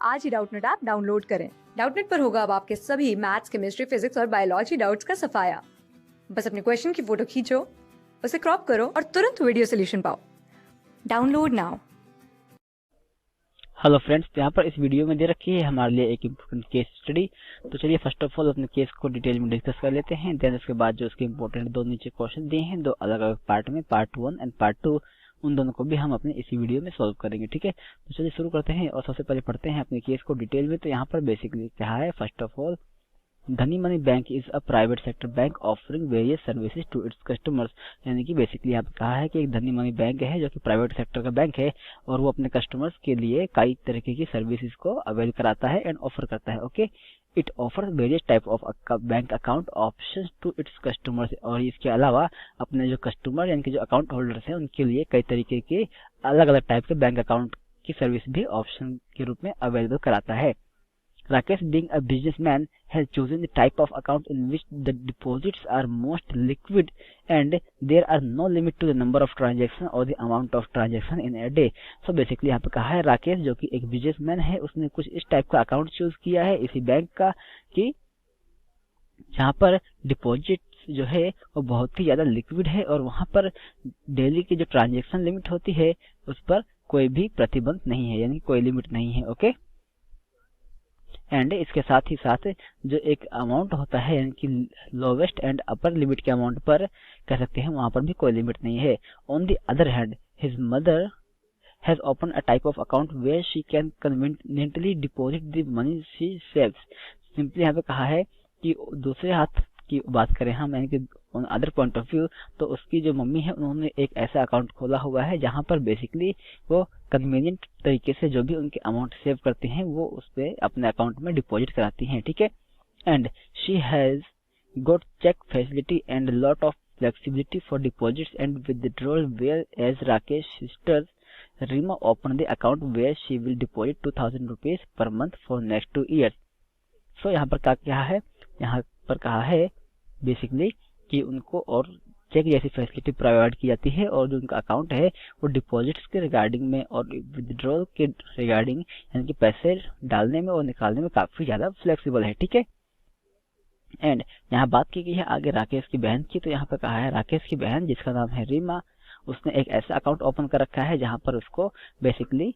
आज ही Doubtnut app download करें। Doubtnut पर होगा अब आपके सभी मैथ्स, केमिस्ट्री, फिजिक्स और बायोलॉजी डाउट्स का सफाया। बस अपने क्वेश्चन की फोटो खींचो, उसे क्रॉप करो और तुरंत वीडियो सोल्यूशन पाओ। Download now. हेलो फ्रेंड्स, यहाँ पर इस वीडियो में दे रखी है हमारे लिए एक इम्पोर्टेंट केस स्टडी। तो चलिए फर्स्ट ऑफ ऑल अपने केस को डिटेल में डिस्कस कर लेते हैं। देन उसके बाद जो उसके इम्पोर्टेंट दो नीचे क्वेश्चन दिए हैं दो अलग अलग पार्ट में, पार्ट 1 एंड पार्ट 2, उन दोनों को भी हम अपने इसी वीडियो में सॉल्व करेंगे। ठीक है, तो चलिए शुरू करते हैं और सबसे पहले पढ़ते हैं अपने केस को डिटेल में। तो यहाँ पर बेसिकली क्या है, first of all Dhani money bank is a private sector bank offering various services to its customers. यानी कि बेसिकली यहाँ पे कहा है कि एक धनी मनी बैंक है जो कि प्राइवेट सेक्टर का बैंक है और वो अपने कस्टमर्स के लिए कई तरीके की सर्विसेज को अवेल कराता है एंड ऑफर करता है। Okay, it offers various type of bank account options to its customers. और इसके अलावा अपने जो कस्टमर यानी कि जो अकाउंट होल्डर्स हैं उनके लिए कई तरीके के अलग अलग टाइप के बैंक अकाउंट की सर्विस भी ऑप्शन के रूप में अवेलेबल कराता है। Rakesh, being a businessman, has chosen the type of account in which the deposits are most liquid and there are no limit to the number of transactions or the amount of transaction in a day. So basically यहाँ पे कहा है राकेश जो कि एक businessman है, उसने कुछ इस टाइप का अकाउंट चूज किया है इसी बैंक का कि जहाँ पर डिपॉजिट जो है वो बहुत ही ज्यादा लिक्विड है और वहाँ पर डेली की जो ट्रांजेक्शन लिमिट होती है उस पर कोई भी प्रतिबंध नहीं है, यानी कोई लिमिट नहीं है। ओके, एंड इसके साथ ही साथ जो एक अमाउंट होता है यानी कि लोवेस्ट एंड अपर लिमिट के अमाउंट पर कह सकते हैं वहां पर भी कोई लिमिट नहीं है। On the other hand his mother has open a type of account where she can conveniently deposit the money she saves. Simply यहाँ पे कहा है कि दूसरे हाथ की बात करें हम यानी कि on other point of view, तो उसकी जो मम्मी है उन्होंने एक ऐसा अकाउंट खोला हुआ है जहां पर बेसिकली वो कन्वीनियंट तरीके से जो भी उनके अमाउंट सेव करते हैं वो उस पे अपने अकाउंट में डिपॉजिट कराती हैं। ठीक है, and she has got cheque facility and lot of flexibility for deposits and withdrawal where as Rakesh sisters Reema open the account where she will deposit 2000 rupees per month for next 2 years। So यहाँ पर क्या है, यहाँ पर कहा है basically कि उनको और चेक जैसी फैसिलिटी प्रोवाइड की जाती है और जो उनका अकाउंट है वो डिपॉजिट्स के रिगार्डिंग में और विथड्रॉल के रिगार्डिंग यानी कि पैसे डालने में और निकालने में काफी ज्यादा फ्लेक्सिबल है। ठीक है, एंड यहाँ बात की गई है आगे राकेश की बहन की। तो यहाँ पर कहा है राकेश की बहन जिसका नाम है रीमा, उसने एक ऐसा अकाउंट ओपन कर रखा है जहाँ पर उसको बेसिकली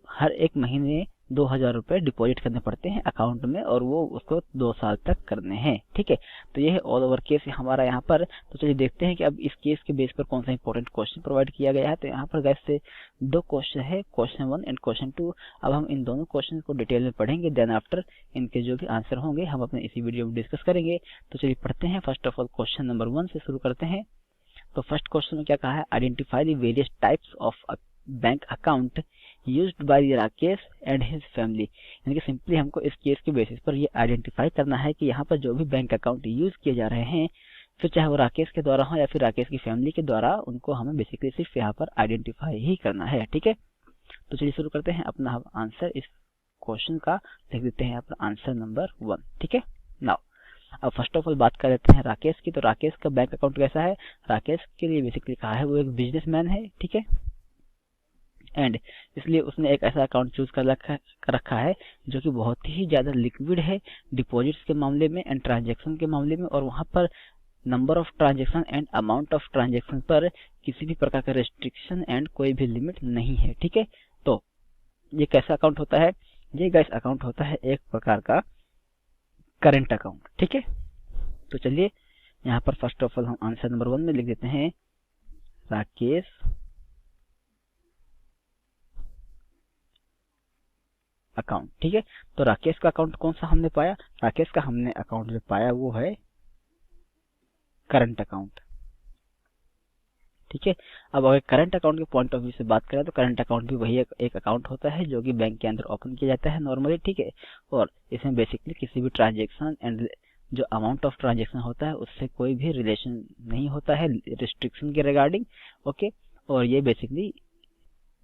हर एक महीने 2000 रुपए डिपॉजिट करने पड़ते हैं अकाउंट में और वो उसको 2 साल तक करने हैं। ठीक है, तो ये है ऑल ओवर केस हमारा यहाँ पर। तो चलिए देखते हैं कि अब इस केस के बेस पर कौन सा इंपॉर्टेंट क्वेश्चन प्रोवाइड किया गया है। तो यहाँ पर गैस से 2 क्वेश्चन है, क्वेश्चन 1 एंड क्वेश्चन 2। अब हम इन दोनों क्वेश्चन को डिटेल में पढ़ेंगे, देन आफ्टर इनके जो भी आंसर होंगे हम अपने इसी वीडियो में डिस्कस करेंगे। तो चलिए पढ़ते हैं। First of all question number 1 से शुरू करते हैं। तो फर्स्ट क्वेश्चन में क्या कहा है, identify the various types of bank account used by Rakesh and his family. यानी कि सिंपली हमको इस केस के बेसिस पर ये आइडेंटिफाई करना है कि यहाँ पर जो भी बैंक अकाउंट यूज किए जा रहे हैं, फिर चाहे वो राकेश के द्वारा हो या फिर राकेश की फैमिली के द्वारा, उनको हमें बेसिकली सिर्फ यहाँ पर आइडेंटिफाई ही करना है। ठीक है, तो चलिए शुरू करते हैं अपना आंसर इस क्वेश्चन का। लिख देते हैं यहाँ पर आंसर नंबर 1। ठीक है, नाउ अब फर्स्ट ऑफ ऑल बात कर लेते हैं राकेश की। तो राकेश का बैंक अकाउंट कैसा है, राकेश के लिए बेसिकली कहा है वो एक बिजनेसमैन है। ठीक है, एंड इसलिए उसने एक ऐसा अकाउंट चूज कर रखा है जो कि बहुत ही ज्यादा लिक्विड है डिपॉजिट्स के मामले में एंड ट्रांजैक्शन के मामले में, और वहां पर number of transaction and amount of transaction पर किसी भी प्रकार का रेस्ट्रिक्शन एंड कोई भी लिमिट नहीं है। ठीक है, तो ये कैसा अकाउंट होता है, ये गाइस अकाउंट होता है एक प्रकार का करंट अकाउंट। ठीक है, तो चलिए यहाँ पर फर्स्ट ऑफ ऑल हम आंसर नंबर 1 में लिख देते हैं राकेश अकाउंट। ठीक है, तो राकेश का अकाउंट कौन सा हमने पाया, राकेश का हमने अकाउंट जो पाया वो है करंट अकाउंट। ठीक है, अब अगर करंट अकाउंट के पॉइंट ऑफ व्यू से बात करें तो करंट अकाउंट भी वही एक अकाउंट होता है जो कि बैंक के अंदर ओपन किया जाता है नॉर्मली। ठीक है, और इसमें बेसिकली किसी भी ट्रांजेक्शन एंड जो अमाउंट ऑफ ट्रांजेक्शन होता है उससे कोई भी रिलेशन नहीं होता है रिस्ट्रिक्शन के रिगार्डिंग। ओके, और ये बेसिकली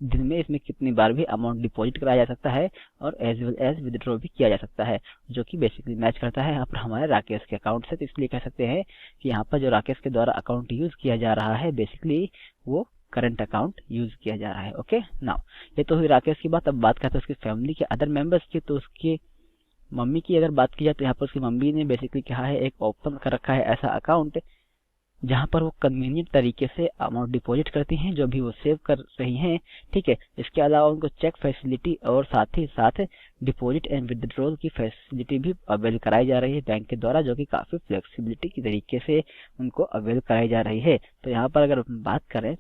दिन में इसमें कितनी बार भी अमाउंट डिपॉजिट कराया जा सकता है और एज वेल एज विथड्रॉ भी किया जा सकता है, जो कि बेसिकली मैच करता है यहाँ पर हमारे राकेश के अकाउंट से। तो इसलिए कह सकते हैं कि यहाँ पर जो राकेश के द्वारा अकाउंट यूज किया जा रहा है बेसिकली वो करंट अकाउंट यूज किया जा रहा है। ओके नाउ ये तो हुई राकेश की बात। अब बात करते हैं उसकी फैमिली के अदर मेंबर्स की। तो उसकी मम्मी की अगर बात की जाए तो यहाँ पर उसकी मम्मी ने बेसिकली क्या है, एक ओपन कर रखा है ऐसा अकाउंट जहां पर वो कन्वीनियंट तरीके से अमाउंट डिपॉजिट करती हैं जो भी वो सेव कर रही हैं। ठीक है, इसके अलावा उनको चेक फैसिलिटी और साथ ही साथ डिपॉजिट एंड विड्रॉल की फैसिलिटी भी अवेल कराई जा रही है बैंक के द्वारा, जो कि काफी फ्लेक्सिबिलिटी की तरीके से उनको अवेल कराई जा रही है। तो यहाँ पर अगर बात करें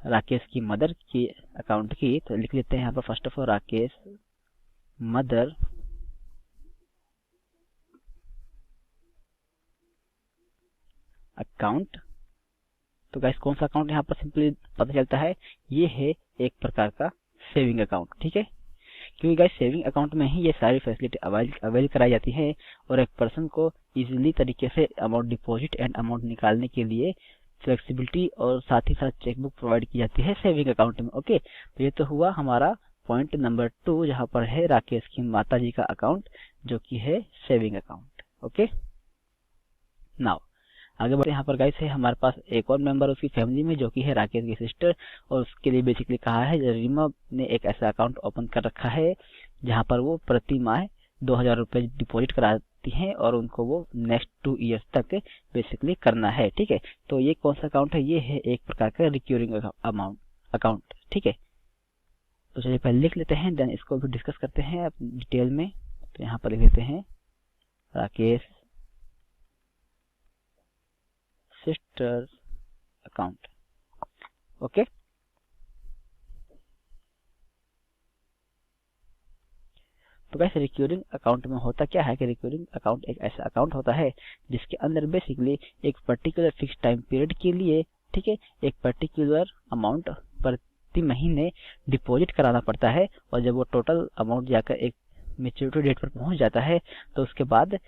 राकेश की मदर की अकाउंट की, तो लिख लेते हैं यहाँ पर first of all Rakesh mother account. तो गाइस कौन सा अकाउंट यहाँ पर सिंपली पता चलता है, ये है एक प्रकार का सेविंग अकाउंट। ठीक है, क्योंकि गाइस सेविंग अकाउंट में ही ये सारी फैसिलिटी अवेल कराई जाती है और एक पर्सन को इजीली तरीके से अमाउंट डिपॉजिट एंड अमाउंट निकालने के लिए फ्लेक्सिबिलिटी और साथ ही साथ चेकबुक प्रोवाइड की जाती है सेविंग अकाउंट में। ओके, तो ये तो हुआ हमारा पॉइंट नंबर 2 जहाँ पर है राकेश की माता जी का अकाउंट जो कि है सेविंग अकाउंट। ओके नाउ आगे बढ़ते हैं। यहाँ पर गाइस है हमारे पास एक और मेंबर उसकी फैमिली में जो कि है राकेश की सिस्टर, और उसके लिए बेसिकली कहा है रीमा ने एक ऐसा अकाउंट ओपन कर रखा है जहाँ पर वो प्रति माह 2000 रुपए डिपॉजिट कराती हैं और उनको वो नेक्स्ट 2 इयर्स तक बेसिकली करना है। ठीक है, तो ये कौन सा अकाउंट है, ये है एक प्रकार का रिक्यूरिंग अमाउंट अकाउंट। ठीक है, तो चलिए पहले लिख लेते हैं, देन इसको भी डिस्कस करते हैं डिटेल में। तो यहाँ पर लिख लेते हैं राकेश सिस्टर्स अकाउंट। ओके, तो वैसे रिक्यूरिंग अकाउंट में होता क्या है कि रिक्यूरिंग अकाउंट एक ऐसा अकाउंट होता है जिसके अंदर बेसिकली एक पर्टिकुलर फिक्स टाइम पीरियड के लिए, ठीक है, एक पर्टिकुलर अमाउंट प्रति महीने डिपॉजिट कराना पड़ता है, और जब वो टोटल अमाउंट जाकर एक मेच्योरिटी डेट पर पहुंच जाता है तो उसके बाद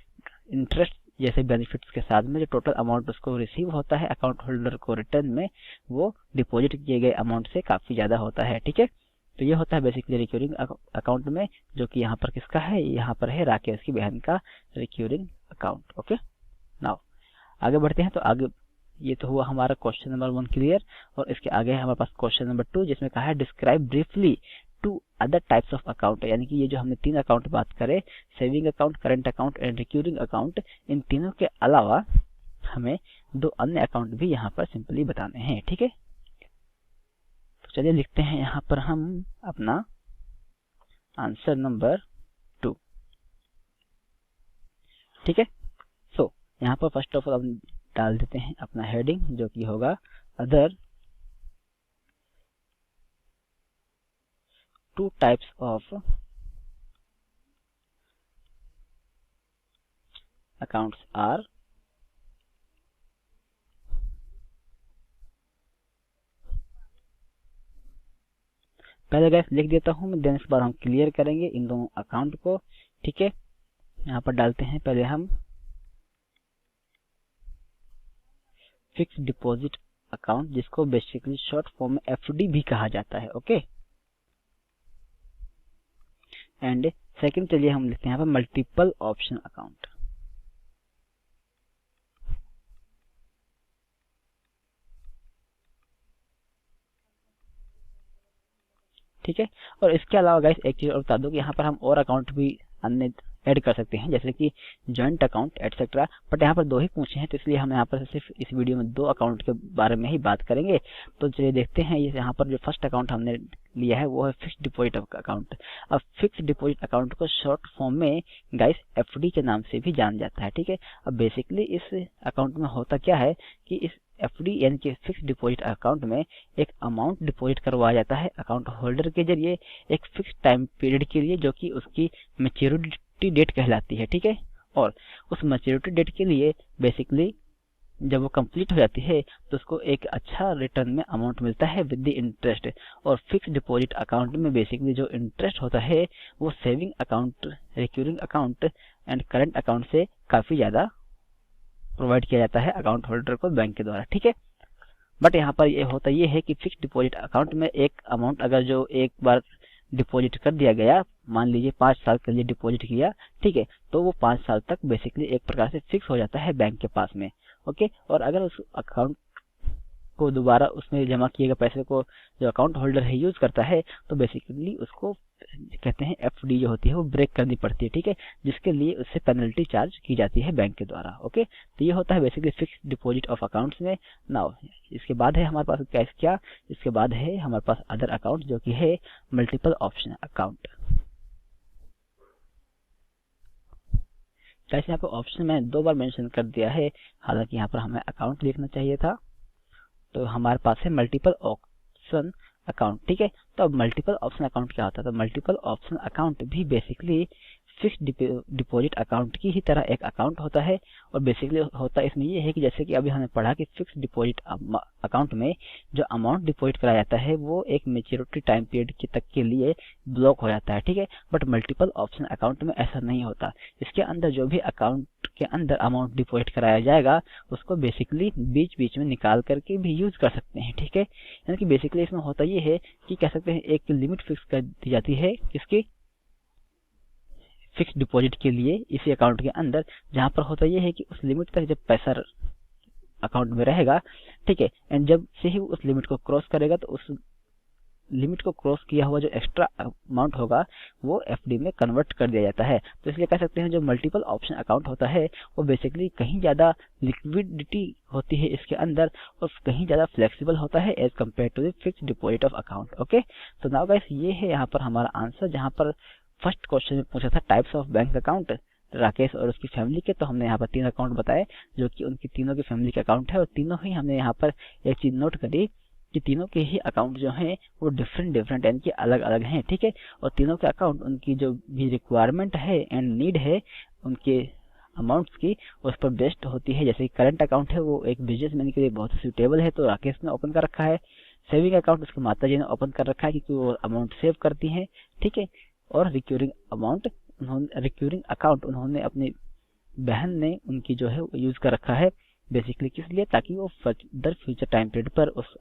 इंटरेस्ट जैसे बेनिफिट्स के साथ में जो टोटल अमाउंट उसको रिसीव होता है अकाउंट होल्डर को रिटर्न में, वो डिपॉजिट किए गए अमाउंट से काफी ज्यादा होता है। ठीक है, तो ये होता है बेसिकली रिक्यूरिंग अकाउंट में, जो कि यहाँ पर किसका है, यहाँ पर है राकेश की बहन का रिक्यूरिंग अकाउंट। ओके नाउ आगे बढ़ते हैं। तो आगे ये तो हुआ हमारा क्वेश्चन नंबर 1 क्लियर, और इसके आगे है हमारे पास क्वेश्चन नंबर 2 जिसमें कहा है describe briefly 2 other types of account. यानी कि ये जो हमने 3 अकाउंट बात करे, saving account, current account and recurring account, इन तीनों के अलावा हमें 2 अन्य अकाउंट भी यहाँ पर सिंपली बताने हैं। ठीक है, तो चलिए लिखते हैं यहाँ पर हम अपना आंसर नंबर 2। ठीक है, सो यहाँ पर फर्स्ट ऑफ ऑल हम डाल देते हैं अपना हेडिंग जो कि होगा other 2 types of accounts are पहले गैस लिख देता हूं मैं, देन इस बार हम क्लियर करेंगे इन दोनों अकाउंट को। ठीक है, यहाँ पर डालते हैं पहले हम फिक्स डिपॉजिट अकाउंट, जिसको बेसिकली शॉर्ट फॉर्म में एफडी भी कहा जाता है। ओके, एंड सेकंड चलिए हम लिखते हैं यहाँ पर मल्टीपल ऑप्शन अकाउंट। ठीक है, और इसके अलावा गाइस एक चीज और बता दो कि यहाँ पर हम और अकाउंट भी अन्य ऐड कर सकते हैं जैसे कि जॉइंट अकाउंट एटसेट्रा, बट यहाँ पर 2 ही पूछे हैं तो इसलिए हम यहाँ पर सिर्फ इस वीडियो में 2 अकाउंट के बारे में ही बात करेंगे। तो चलिए देखते हैं, ये यहाँ पर जो फर्स्ट अकाउंट हमने लिया है वो है फिक्स डिपॉजिट अकाउंट। अब फिक्स डिपॉजिट अकाउंट को शॉर्ट फॉर्म में गाइस एफडी के नाम से भी जाना जाता है। ठीक है, अब बेसिकली इस अकाउंट में होता क्या है कि इस एफडी यानी कि फिक्स डिपॉजिट अकाउंट में एक अमाउंट डिपॉजिट करवाया जाता है अकाउंट होल्डर के जरिए एक फिक्स टाइम पीरियड के लिए, जो कि उसकी मैच्योरिटी डेट कहलाती है। ठीक है, और उस मैच्योरिटी डेट के लिए बेसिकली जब वो कंप्लीट हो जाती है तो उसको एक अच्छा रिटर्न में अमाउंट मिलता है विद द इंटरेस्ट। और फिक्स डिपॉजिट अकाउंट में बेसिकली जो इंटरेस्ट होता है वो saving account, recurring account and current account से काफी ज्यादा प्रोवाइड किया जाता है अकाउंट होल्डर को बैंक के द्वारा। ठीक है, बट यहाँ पर ये होता ये है कि फिक्स डिपॉजिट अकाउंट में एक अमाउंट अगर जो एक बार डिपॉजिट कर दिया गया, मान लीजिए 5 साल के लिए डिपॉजिट किया, ठीक है, तो वो 5 साल तक बेसिकली एक प्रकार से फिक्स हो जाता है बैंक के पास में। ओके, और अगर उस अकाउंट को दोबारा उसमें जमा किए गए पैसे को जो अकाउंट होल्डर है यूज करता है, तो बेसिकली उसको कहते हैं एफडी जो होती है वो ब्रेक करनी पड़ती है, ठीक है, जिसके लिए उससे पेनल्टी चार्ज की जाती है बैंक के द्वारा। ओके, तो ये होता है basically fix deposit of accounts में। नाउ इसके बाद है हमारे पास क्या, इसके बाद है हमारे पास अदर अकाउंट जो कि है मल्टीपल ऑप्शन अकाउंट। जैसे यहाँ पे ऑप्शन में 2 बार मेंशन कर दिया है, हालांकि यहाँ पर हमें अकाउंट लिखना चाहिए था। तो हमारे पास है मल्टीपल ऑप्शन अकाउंट, ठीक है। तो अब मल्टीपल ऑप्शन अकाउंट क्या होता है? तो मल्टीपल ऑप्शन अकाउंट भी बेसिकली फिक्स डिपॉजिट अकाउंट की ही तरह एक अकाउंट होता है। और बेसिकली होता इसमें ये है कि जैसे कि अभी हमने पढ़ा कि फिक्स डिपॉजिट अकाउंट में जो अमाउंट डिपॉजिट कराया जाता है वो एक मेच्योरिटी टाइम पीरियड की तक के लिए ब्लॉक हो जाता है, ठीक है। बट मल्टीपल ऑप्शन अकाउंट में ऐसा नहीं होता। इसके अंदर जो भी अकाउंट के अंदर अमाउंट डिपॉजिट कराया जाएगा उसको बेसिकली बीच बीच में निकाल करके भी यूज कर सकते हैं, ठीक है। यानी कि बेसिकली इसमें होता ये है कि कह सकते हैं एक लिमिट फिक्स कर दी जाती है किसकी, फिक्स डिपॉजिट के लिए इसी अकाउंट के अंदर, जहां पर होता यह है कि उस लिमिट तक जब पैसा अकाउंट में रहेगा, ठीक है, एंड जब से ही उस लिमिट को क्रॉस करेगा तो उस लिमिट को क्रॉस किया हुआ जो एक्स्ट्रा अमाउंट होगा वो एफडी में कन्वर्ट कर दिया जाता है। तो इसलिए कह सकते हैं जो मल्टीपल ऑप्शन अकाउंट होता है वो बेसिकली कहीं ज्यादा लिक्विडिटी होती है इसके अंदर और कहीं ज्यादा फ्लेक्सिबल होता है as compare to the fix deposit of account. Okay, तो नाउ गाइस ये है यहाँ पर हमारा आंसर, जहाँ पर फर्स्ट क्वेश्चन में पूछा था types of bank account Rakesh और उसकी फैमिली के। तो हमने यहाँ पर 3 अकाउंट बताए जो कि उनकी तीनों की फैमिली के अकाउंट है, और तीनों ही हमने यहाँ पर एक चीज नोट करी कि तीनों के ही अकाउंट जो हैं वो डिफरेंट यानी कि अलग अलग हैं, ठीक है। और तीनों के अकाउंट उनकी जो भी रिक्वायरमेंट है एंड नीड है उनके अमाउंट्स की उस पर बेस्ड होती है। जैसे करंट अकाउंट है वो एक बिजनेसमैन के लिए बहुत सूटेबल है, तो राकेश ने ओपन कर रखा है। सेविंग अकाउंट उसकी माता जी ने ओपन कर रखा है क्योंकि वो अमाउंट सेव करती हैं, ठीक है। और रिक्यूरिंग अकाउंट उन्होंने अपनी बहन ने उनकी जो है यूज कर रखा है बेसिकली किस लिए, ताकि वो फर्दर फ्यूचर टाइम पीरियड पर उस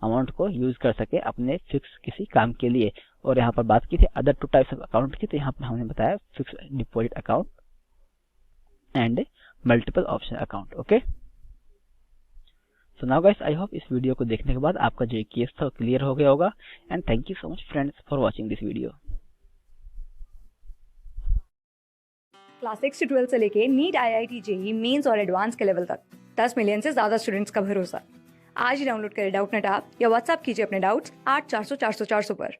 अमाउंट को यूज कर सके अपने फिक्स किसी काम के लिए। और यहाँ पर बात की थी अदर 2 टाइप्स ऑफ अकाउंट की, तो यहाँ पर हमने बताया fix deposit account and multiple option account. Okay, so now guys I hope इस वीडियो को देखने के बाद आपका जो केस था क्लियर हो गया होगा। And thank you so much friends for watching this video. Class 6 से 12 से लेके नीट, IIT, JEE मेंस और एडवांस के लेवल तक 10 मिलियन से ज्यादा स्टूडेंट्स का भरोसा। आज ही डाउनलोड करें डाउटनेट ऐप या व्हाट्सएप कीजिए अपने डाउट्स 8400 400 400 पर।